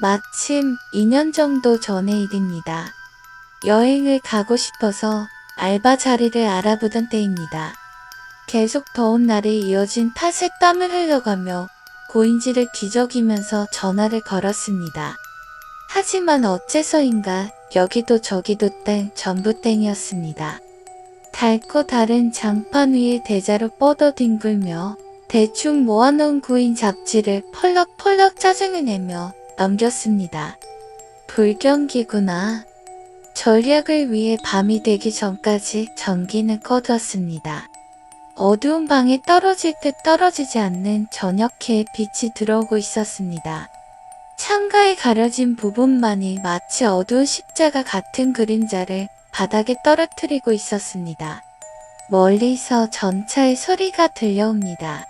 마침 2년 정도 전의 일입니다. 여행을 가고 싶어서 알바 자리를 알아보던 때입니다. 계속 더운 날이 이어진 탓에 땀을 흘려가며 고인지를 뒤적이면서 전화를 걸었습니다. 하지만 어째서인가 여기도 저기도 땡 전부 땡이었습니다. 닳고 다른 장판 위에 대자로 뻗어뒹굴며 대충 모아놓은 구인 잡지를 펄럭펄럭 짜증을 내며 넘겼습니다. 불경기구나. 전략을 위해 밤이 되기 전까지 전기는 꺼두었습니다. 어두운 방에 떨어질 듯 떨어지지 않는 저녁해의 빛이 들어오고 있었습니다. 창가에 가려진 부분만이 마치 어두운 십자가 같은 그림자를 바닥에 떨어뜨리고 있었습니다. 멀리서 전차의 소리가 들려옵니다.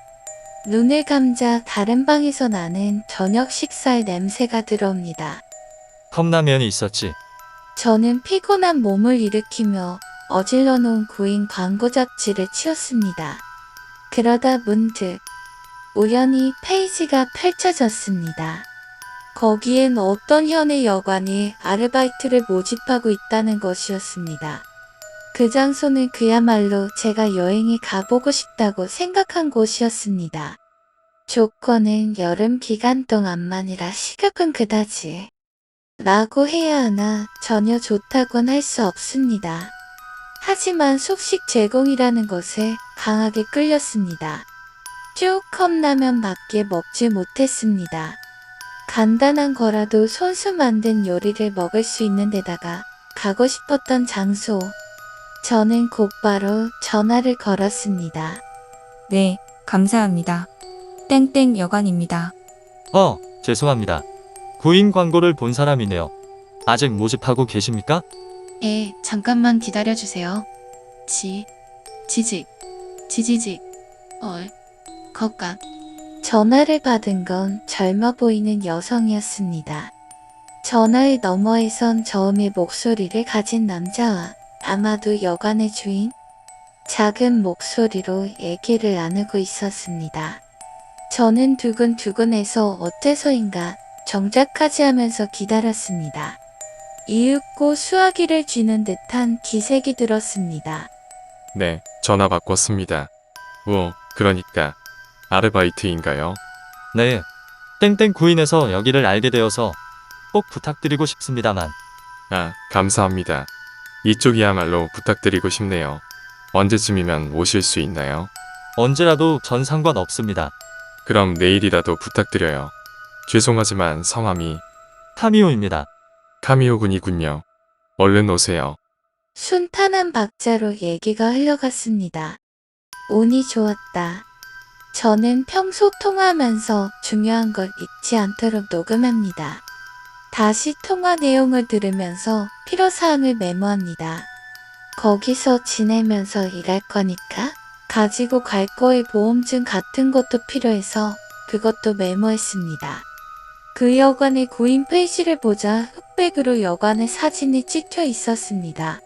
눈을 감자 다른 방에서 나는 저녁 식사의 냄새가 들어옵니다. 컵라면이 있었지. 저는 피곤한 몸을 일으키며 어질러 놓은 구인 광고 잡지를 치웠습니다. 그러다 문득 우연히 페이지가 펼쳐졌습니다. 거기엔 어떤 현의 여관이 아르바이트를 모집하고 있다는 것이었습니다. 그 장소는 그야말로 제가 여행에 가보고 싶다고 생각한 곳이었습니다. 조건은 여름 기간 동안만이라 시급은 그다지 라고 해야 하나 전혀 좋다곤 할 수 없습니다. 하지만 숙식 제공이라는 것에 강하게 끌렸습니다. 쭉 컵라면밖에 먹지 못했습니다. 간단한 거라도 손수 만든 요리를 먹을 수 있는 데다가 가고 싶었던 장소. 저는 곧바로 전화를 걸었습니다. 네, 감사합니다. 땡땡 여관입니다. 죄송합니다. 구인 광고를 본 사람이네요. 아직 모집하고 계십니까? 잠깐만 기다려주세요. 지직, 지지직, 겉감. 전화를 받은 건 젊어 보이는 여성이었습니다. 전화의 너머에선 저음의 목소리를 가진 남자와 아마도 여관의 주인? 작은 목소리로 얘기를 나누고 있었습니다. 저는 두근두근해서 어째서인가 정작하지 하면서 기다렸습니다. 이윽고 수화기를 쥐는 듯한 기색이 들었습니다. 네, 전화 바꿨습니다. 그러니까 아르바이트인가요? 네. 땡땡 구인에서 여기를 알게 되어서 꼭 부탁드리고 싶습니다만. 감사합니다. 이쪽이야말로 부탁드리고 싶네요. 언제쯤이면 오실 수 있나요? 언제라도 전 상관없습니다. 그럼 내일이라도 부탁드려요. 죄송하지만 성함이 타미오입니다. 카미오 군이군요. 얼른 오세요. 순탄한 박자로 얘기가 흘러갔습니다. 운이 좋았다. 저는 평소 통화하면서 중요한 걸 잊지 않도록 녹음합니다. 다시 통화 내용을 들으면서 필요사항을 메모합니다. 거기서 지내면서 일할 거니까 가지고 갈 거의 보험증 같은 것도 필요해서 그것도 메모했습니다. 그 여관의 구인 페이지를 보자 흑백으로 여관의 사진이 찍혀 있었습니다.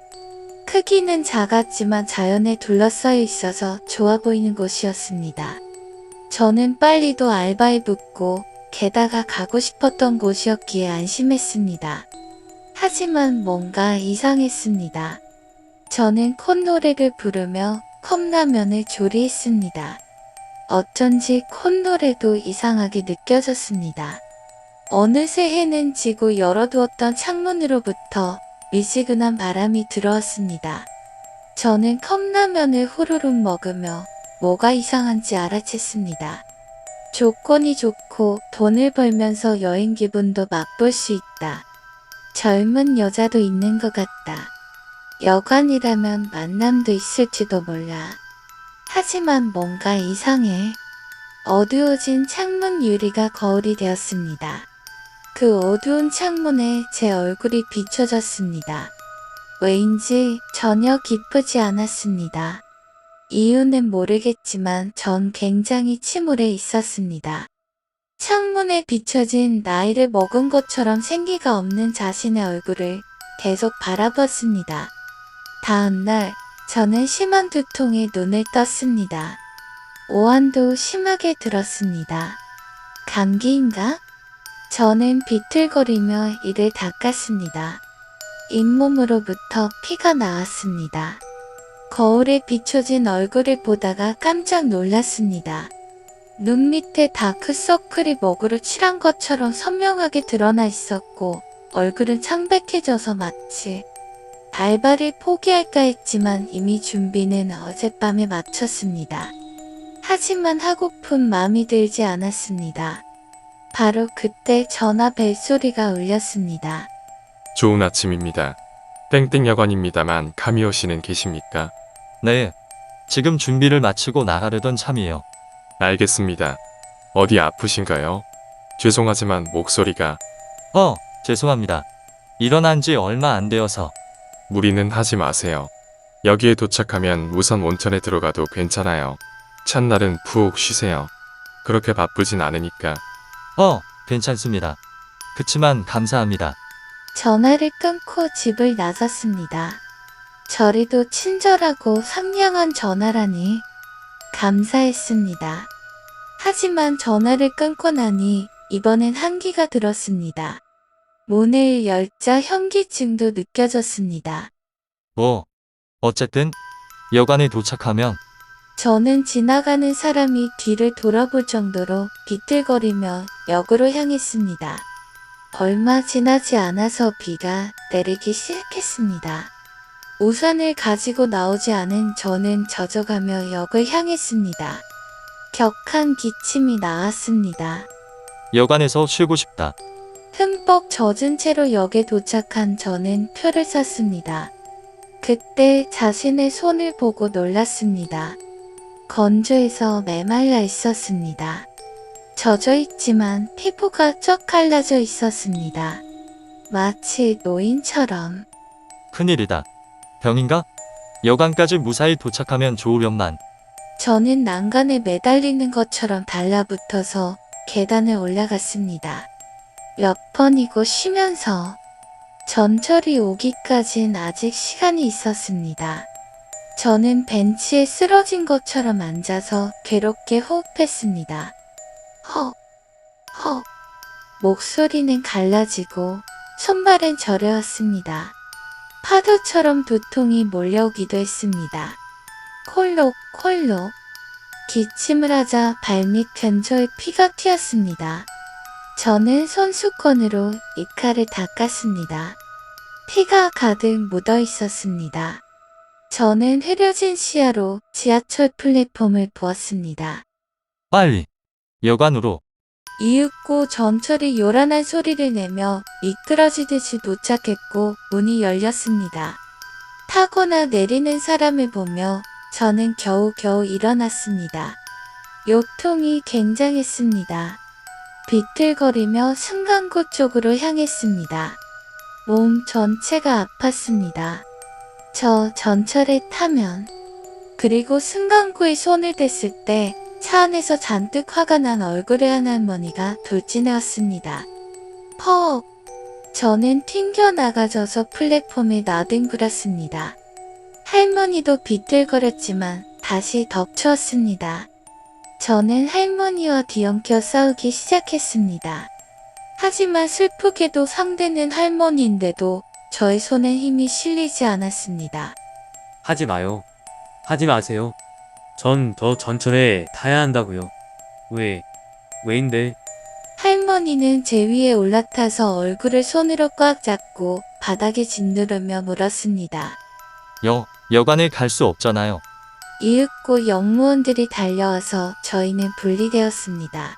크기는 작았지만 자연에 둘러싸여 있어서 좋아 보이는 곳이었습니다. 저는 빨리도 알바에 붙고 게다가 가고 싶었던 곳이었기에 안심했습니다. 하지만 뭔가 이상했습니다. 저는 콧노래를 부르며 컵라면을 조리했습니다. 어쩐지 콧노래도 이상하게 느껴졌습니다. 어느새 해는 지고 열어두었던 창문으로부터 미지근한 바람이 들어왔습니다. 저는 컵라면을 후루룩 먹으며 뭐가 이상한지 알아챘습니다. 조건이 좋고 돈을 벌면서 여행 기분도 맛볼 수 있다. 젊은 여자도 있는 것 같다. 여관이라면 만남도 있을지도 몰라. 하지만 뭔가 이상해. 어두워진 창문 유리가 거울이 되었습니다. 그 어두운 창문에 제 얼굴이 비춰졌습니다. 왜인지 전혀 기쁘지 않았습니다. 이유는 모르겠지만 전 굉장히 침울해 있었습니다. 창문에 비춰진 나이를 먹은 것처럼 생기가 없는 자신의 얼굴을 계속 바라봤습니다. 다음날 저는 심한 두통에 눈을 떴습니다. 오한도 심하게 들었습니다. 감기인가? 저는 비틀거리며 이를 닦았습니다. 잇몸으로부터 피가 나왔습니다. 거울에 비춰진 얼굴을 보다가 깜짝 놀랐습니다. 눈 밑에 다크서클이 먹으로 칠한 것처럼 선명하게 드러나 있었고 얼굴은 창백해져서 마치 알바를 포기할까 했지만 이미 준비는 어젯밤에 마쳤습니다. 하지만 하고픈 마음이 들지 않았습니다. 바로 그때 전화 벨소리가 울렸습니다. 좋은 아침입니다. 땡땡 여관입니다만 카미오 씨는 계십니까? 네. 지금 준비를 마치고 나가려던 참이에요. 알겠습니다. 어디 아프신가요? 죄송하지만 목소리가 죄송합니다. 일어난 지 얼마 안 되어서. 무리는 하지 마세요. 여기에 도착하면 우선 온천에 들어가도 괜찮아요. 첫날은 푹 쉬세요. 그렇게 바쁘진 않으니까. 괜찮습니다. 그치만 감사합니다. 전화를 끊고 집을 나섰습니다. 저리도 친절하고 상냥한 전화라니 감사했습니다. 하지만 전화를 끊고 나니 이번엔 한기가 들었습니다. 문을 열자 현기증도 느껴졌습니다. 어쨌든 여관에 도착하면 저는 지나가는 사람이 뒤를 돌아볼 정도로 비틀거리며 역으로 향했습니다. 얼마 지나지 않아서 비가 내리기 시작했습니다. 우산을 가지고 나오지 않은 저는 젖어가며 역을 향했습니다. 격한 기침이 나왔습니다. 여관에서 쉬고 싶다. 흠뻑 젖은 채로 역에 도착한 저는 표를 샀습니다. 그때 자신의 손을 보고 놀랐습니다. 건조해서 메말라 있었습니다. 젖어 있지만 피부가 쩍 갈라져 있었습니다. 마치 노인처럼. 큰일이다. 병인가? 여관까지 무사히 도착하면 좋으련만. 저는 난간에 매달리는 것처럼 달라붙어서 계단을 올라갔습니다. 몇 번이고 쉬면서 전철이 오기까진 아직 시간이 있었습니다. 저는 벤치에 쓰러진 것처럼 앉아서 괴롭게 호흡했습니다. 헉, 헉. 목소리는 갈라지고 손발은 저려왔습니다. 파도처럼 두통이 몰려오기도 했습니다. 콜록 콜록. 기침을 하자 발밑 근처에 피가 튀었습니다. 저는 손수건으로 이칼을 닦았습니다. 피가 가득 묻어 있었습니다. 저는 흐려진 시야로 지하철 플랫폼을 보았습니다. 빨리 여관으로. 이윽고 전철이 요란한 소리를 내며 미끄러지듯이 도착했고 문이 열렸습니다. 타거나 내리는 사람을 보며 저는 겨우겨우 일어났습니다. 요통이 굉장했습니다. 비틀거리며 승강구 쪽으로 향했습니다. 몸 전체가 아팠습니다. 저 전철에 타면, 그리고 승강구에 손을 댔을 때 차 안에서 잔뜩 화가 난 얼굴의 한 할머니가 돌진해왔습니다. 퍽! 저는 튕겨나가져서 플랫폼에 나뒹굴었습니다. 할머니도 비틀거렸지만 다시 덮쳤습니다. 저는 할머니와 뒤엉켜 싸우기 시작했습니다. 하지만 슬프게도 상대는 할머니인데도 저의 손엔 힘이 실리지 않았습니다. 하지 마요. 하지 마세요. 전 더 전철에 타야 한다고요. 왜인데? 할머니는 제 위에 올라타서 얼굴을 손으로 꽉 잡고 바닥에 짓누르며 물었습니다. 여관에 갈 수 없잖아요. 이윽고 역무원들이 달려와서 저희는 분리되었습니다.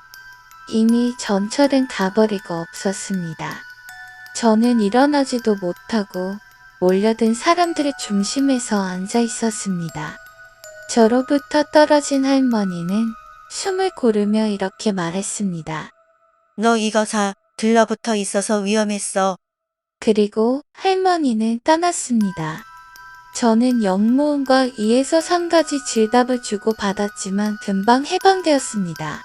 이미 전철은 가버리고 없었습니다. 저는 일어나지도 못하고 몰려든 사람들의 중심에서 앉아 있었습니다. 저로부터 떨어진 할머니는 숨을 고르며 이렇게 말했습니다. 너 이거 사. 들러붙어 있어서 위험했어. 그리고 할머니는 떠났습니다. 저는 역무원과 2에서 3가지 질답을 주고 받았지만 금방 해방되었습니다.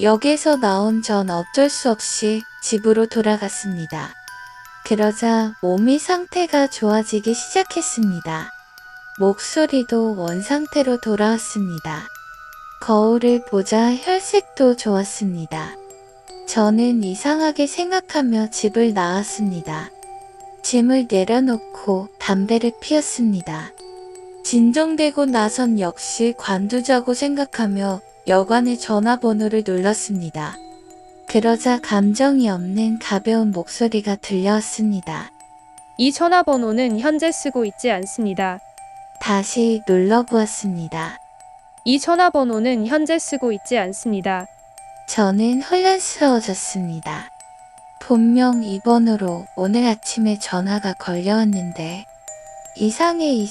역에서 나온 전 어쩔 수 없이 집으로 돌아갔습니다. 그러자 몸의 상태가 좋아지기 시작했습니다. 목소리도 원상태로 돌아왔습니다. 거울을 보자 혈색도 좋았습니다. 저는 이상하게 생각하며 집을 나왔습니다. 짐을 내려놓고 담배를 피웠습니다. 진정되고 나선 역시 관두자고 생각하며 여관의 전화번호를 눌렀습니다. 그러자 감정이 없는 가벼운 목소리가 들려왔습니다. 이 전화번호는 현재 쓰고 있지 않습니다. 다시 눌러보았습니다. 이 전화번호는 현재 쓰고 있지 않습니다. 저는 혼란스러워졌습니다. 분명 이 번호로 오늘 아침에 전화가 걸려왔는데 이상해.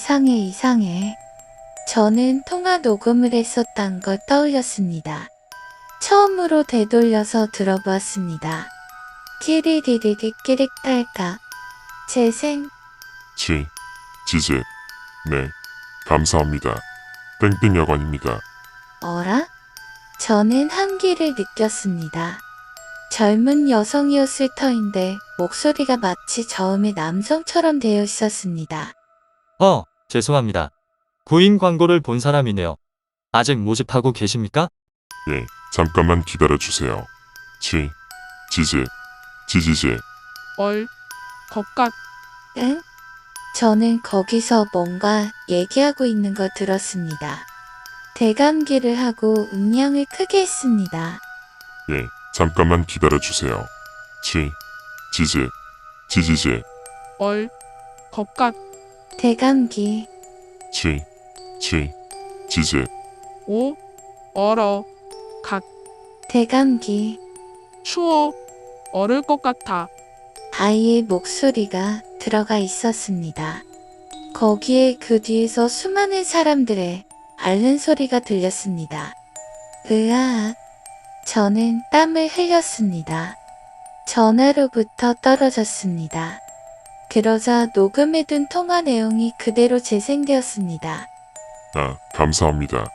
저는 통화 녹음을 했었단 걸 떠올렸습니다. 처음으로 되돌려서 들어보았습니다. 끼리리리리 끼릭달까. 재생. 지즈. 네. 감사합니다. 땡땡 여관입니다. 어라? 저는 한기를 느꼈습니다. 젊은 여성이었을 터인데 목소리가 마치 저음의 남성처럼 되어 있었습니다. 죄송합니다. 구인 광고를 본 사람이네요. 아직 모집하고 계십니까? 예. 잠깐만 기다려주세요. 지지지. 응? 저는 거기서 뭔가 얘기하고 있는 걸 들었습니다. 대감기를 하고 음량을 크게 했습니다. 예. 잠깐만 기다려주세요. 지지지. 대감기. 지즈. 대감기. 얼을 것 같아. 아이의 목소리가 들어가 있었습니다. 거기에 그 뒤에서 수많은 사람들의 앓는 소리가 들렸습니다. 으악. 저는 땀을 흘렸습니다. 전화로부터 떨어졌습니다. 그러자 녹음해둔 통화 내용이 그대로 재생되었습니다. 감사합니다.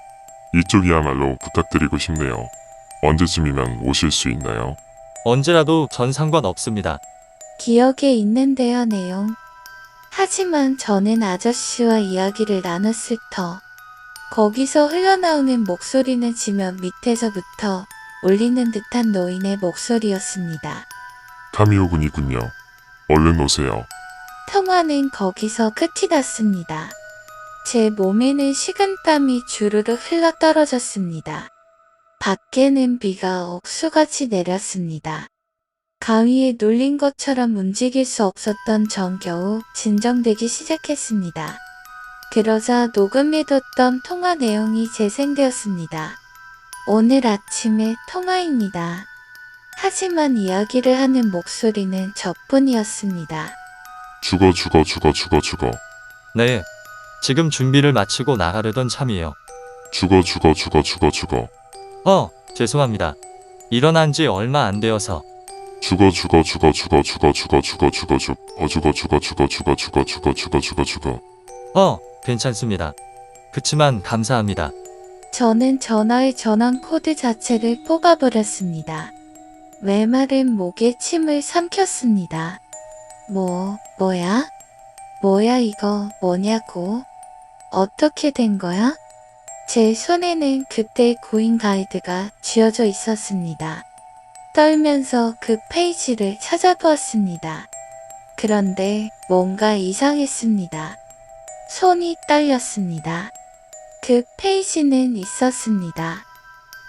이쪽이야말로 부탁드리고 싶네요. 언제쯤이면 오실 수 있나요? 언제라도 전 상관없습니다. 기억에 있는데요, 내용. 하지만 저는 아저씨와 이야기를 나눴을 터. 거기서 흘러나오는 목소리는 지면 밑에서부터 울리는 듯한 노인의 목소리였습니다. 카미오군이군요. 얼른 오세요. 통화는 거기서 끝이 났습니다. 제 몸에는 식은땀이 주르르 흘러 떨어졌습니다. 밖에는 비가 억수같이 내렸습니다. 가위에 눌린 것처럼 움직일 수 없었던 전 겨우 진정되기 시작했습니다. 그러자 녹음해뒀던 통화 내용이 재생되었습니다. 오늘 아침의 통화입니다. 하지만 이야기를 하는 목소리는 저뿐이었습니다. 죽어. 네. 지금 준비를 마치고 나가려던 참이에요. 죽어. 죄송합니다. 일어난 지 얼마 안 되어서. 죽어. 괜찮습니다. 그치만 감사합니다. 저는 전화의 전원 코드 자체를 뽑아버렸습니다. 메마른 목에 침을 삼켰습니다. 뭐야 이거 뭐냐고? 어떻게 된 거야? 제 손에는 그때 구인 가이드가 쥐어져 있었습니다. 떨면서 그 페이지를 찾아보았습니다. 그런데 뭔가 이상했습니다. 손이 떨렸습니다. 그 페이지는 있었습니다.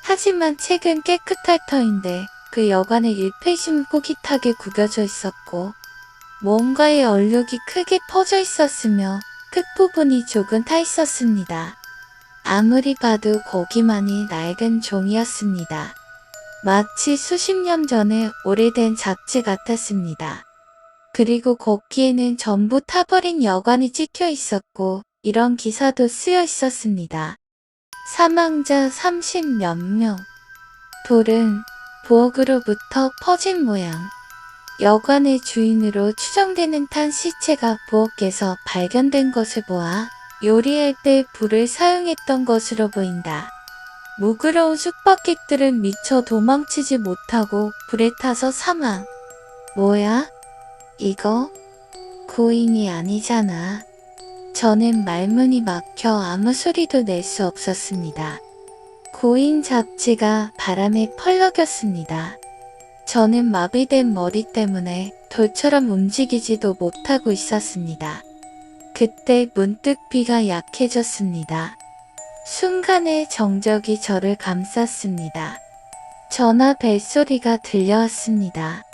하지만 책은 깨끗할 터인데 그 여관의 1페이지는 꼬깃하게 구겨져 있었고 뭔가의 얼룩이 크게 퍼져 있었으며 끝부분이 조금 타 있었습니다. 아무리 봐도 거기만이 낡은 종이었습니다. 마치 수십 년 전에 오래된 잡지 같았습니다. 그리고 거기에는 전부 타버린 여관이 찍혀 있었고 이런 기사도 쓰여 있었습니다. 사망자 30몇 명. 불은 부엌으로부터 퍼진 모양. 여관의 주인으로 추정되는 탄 시체가 부엌에서 발견된 것을 보아 요리할 때 불을 사용했던 것으로 보인다. 무그러운 숙박객들은 미처 도망치지 못하고 불에 타서 사망. 뭐야? 이거? 구인이 아니잖아. 저는 말문이 막혀 아무 소리도 낼 수 없었습니다. 구인 잡지가 바람에 펄럭였습니다. 저는 마비된 머리 때문에 돌처럼 움직이지도 못하고 있었습니다. 그때 문득 비가 약해졌습니다. 순간에 정적이 저를 감쌌습니다. 전화 벨소리가 들려왔습니다.